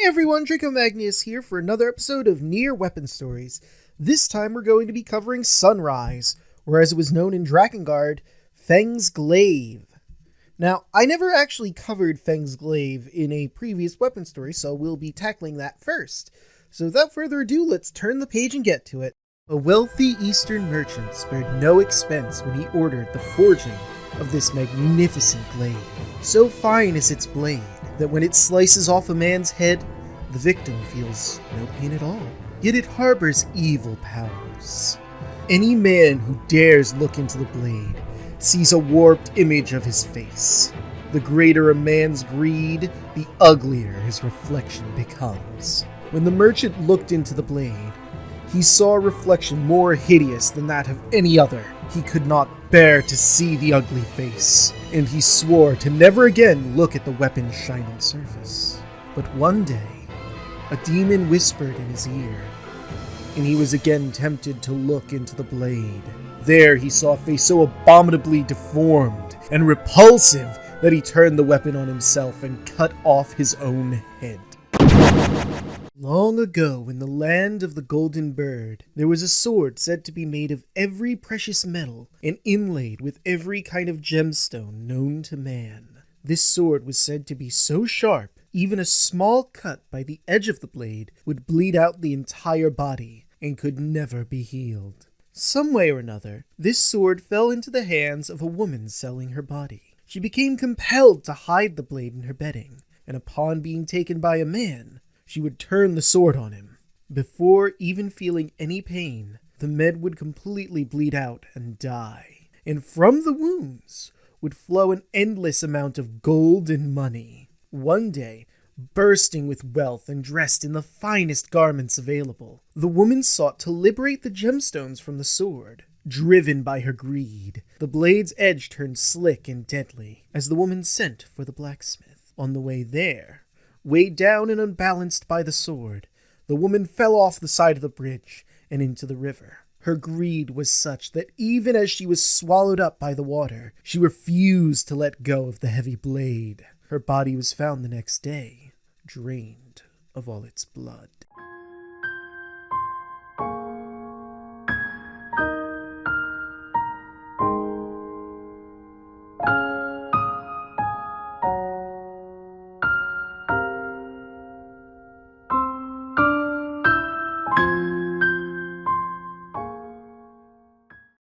Hey everyone, Draco Magnius here for another episode of Nier Weapon Stories. This time we're going to be covering Sunrise, or as it was known in Drakengard, Feng's Glaive. Now, I never actually covered Feng's Glaive in a previous weapon story, so we'll be tackling that first. So without further ado, let's turn the page and get to it. A wealthy Eastern merchant spared no expense when he ordered the forging of this magnificent glaive. So fine is its blade that when it slices off a man's head, the victim feels no pain at all. Yet it harbors evil powers. Any man who dares look into the blade sees a warped image of his face. The greater a man's greed, the uglier his reflection becomes. When the merchant looked into the blade, he saw a reflection more hideous than that of any other. He could not bear to see the ugly face, and he swore to never again look at the weapon's shining surface. But one day, a demon whispered in his ear, and he was again tempted to look into the blade. There he saw a face so abominably deformed and repulsive that he turned the weapon on himself and cut off his own head. Long ago, in the land of the Golden Bird, there was a sword said to be made of every precious metal and inlaid with every kind of gemstone known to man. This sword was said to be so sharp, even a small cut by the edge of the blade would bleed out the entire body and could never be healed. Some way or another, this sword fell into the hands of a woman selling her body. She became compelled to hide the blade in her bedding, and upon being taken by a man, she would turn the sword on him. Before even feeling any pain, the men would completely bleed out and die. And from the wounds would flow an endless amount of gold and money. One day, bursting with wealth and dressed in the finest garments available, the woman sought to liberate the gemstones from the sword. Driven by her greed, the blade's edge turned slick and deadly as the woman sent for the blacksmith. On the way there, weighed down and unbalanced by the sword, the woman fell off the side of the bridge and into the river. Her greed was such that even as she was swallowed up by the water, she refused to let go of the heavy blade. Her body was found the next day, drained of all its blood.